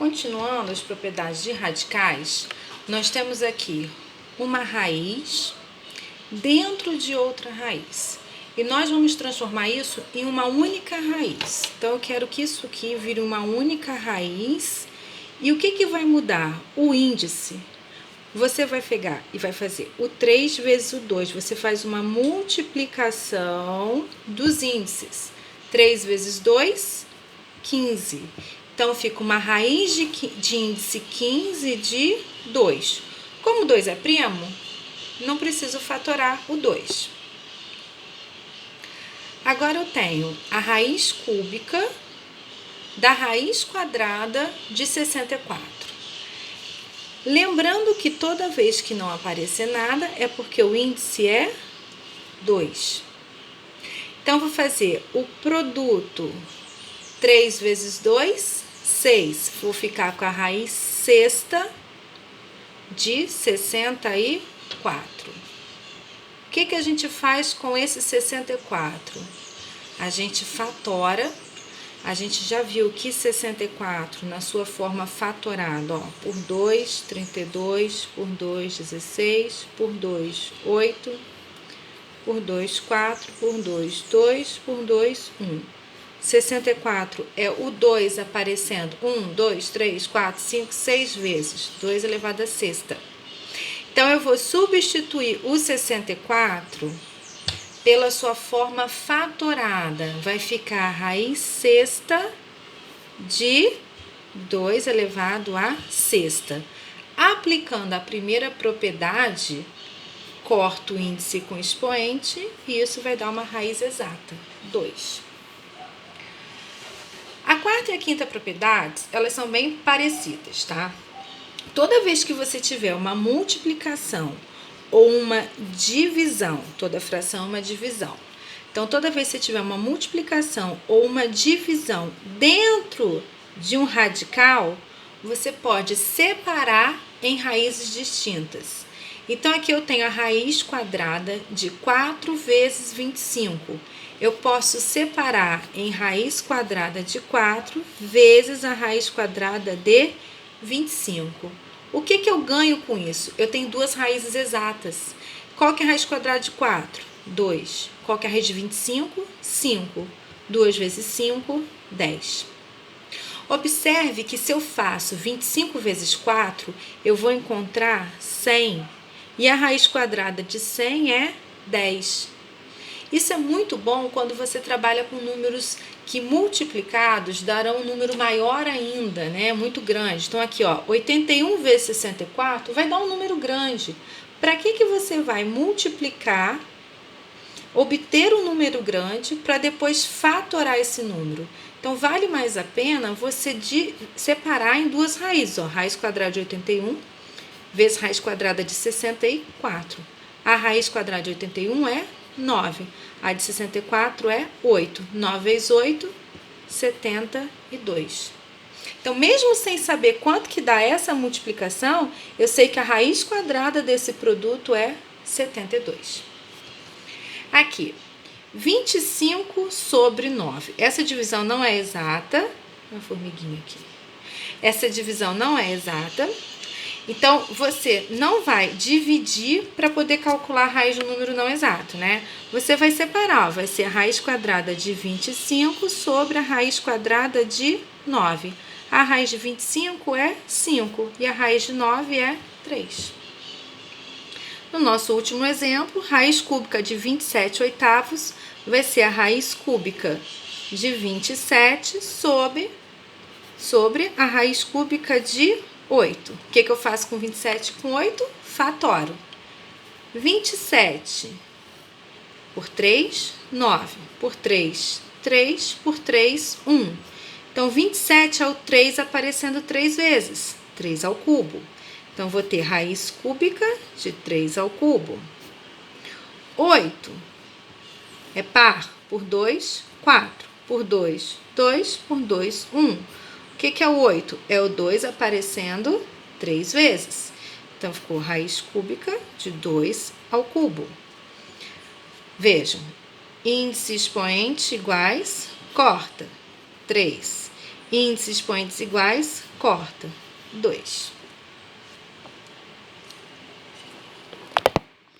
Continuando as propriedades de radicais, nós temos aqui uma raiz dentro de outra raiz. E nós vamos transformar isso em uma única raiz. Então, eu quero que isso aqui vire uma única raiz. E o que vai mudar? O índice. Você vai pegar e vai fazer o 3 vezes o 2. Você faz uma multiplicação dos índices. 3 vezes 2, 15. Então, fica uma raiz de índice 15 de 2. Como 2 é primo, não preciso fatorar o 2. Agora, eu tenho a raiz cúbica da raiz quadrada de 64. Lembrando que toda vez que não aparecer nada, é porque o índice é 2. Então, vou fazer o produto 3 vezes 2, 6. Vou ficar com a raiz sexta de 64. O que a gente faz com esse 64? A gente fatora. A gente já viu que 64, na sua forma fatorada, ó, por 2, 32, por 2, 16, por 2, 8, por 2, 4, por 2, 2, por 2, 1. 64 é o 2 aparecendo 1, 2, 3, 4, 5, 6 vezes. 2 elevado à sexta. Então, eu vou substituir o 64 pela sua forma fatorada. Vai ficar a raiz sexta de 2 elevado à sexta. Aplicando a primeira propriedade, corto o índice com expoente e isso vai dar uma raiz exata, 2. A quarta e a quinta propriedades, elas são bem parecidas, tá? Toda vez que você tiver uma multiplicação ou uma divisão, toda fração é uma divisão. Então, toda vez que você tiver uma multiplicação ou uma divisão dentro de um radical, você pode separar em raízes distintas. Então, aqui eu tenho a raiz quadrada de 4 vezes 25. Eu posso separar em raiz quadrada de 4 vezes a raiz quadrada de 25. O que eu ganho com isso? Eu tenho duas raízes exatas. Qual que é a raiz quadrada de 4? 2. Qual que é a raiz de 25? 5. 2 vezes 5, 10. Observe que se eu faço 25 vezes 4, eu vou encontrar 100. E a raiz quadrada de 100 é 10. Isso é muito bom quando você trabalha com números que multiplicados darão um número maior ainda, né? Muito grande. Então, aqui, ó, 81 vezes 64 vai dar um número grande. Para que você vai multiplicar, obter um número grande, para depois fatorar esse número? Então, vale mais a pena você separar em duas raízes, ó, raiz quadrada de 81 vezes raiz quadrada de 64. A raiz quadrada de 81 é 9. A de 64 é 8. 9 vezes 8, 72. Então, mesmo sem saber quanto que dá essa multiplicação, eu sei que a raiz quadrada desse produto é 72. Aqui, 25 sobre 9. Essa divisão não é exata. Uma formiguinha aqui. Essa divisão não é exata. Então, você não vai dividir para poder calcular a raiz do número não exato, né? Você vai separar, ó, vai ser a raiz quadrada de 25 sobre a raiz quadrada de 9. A raiz de 25 é 5 e a raiz de 9 é 3. No nosso último exemplo, raiz cúbica de 27 oitavos vai ser a raiz cúbica de 27 sobre a raiz cúbica de 8. O que eu faço com 27 com 8? Fatoro. 27 por 3, 9. Por 3, 3. Por 3, 1. Então, 27 é o 3 aparecendo 3 vezes. 3 ao cubo. Então, vou ter raiz cúbica de 3 ao cubo. 8 é par. Por 2, 4. Por 2, 2. Por 2, 1. O que é o 8? É o 2 aparecendo 3 vezes. Então, ficou raiz cúbica de 2 ao cubo. Vejam, índice e expoente iguais, corta. 3. Índices, expoentes iguais, corta. 2.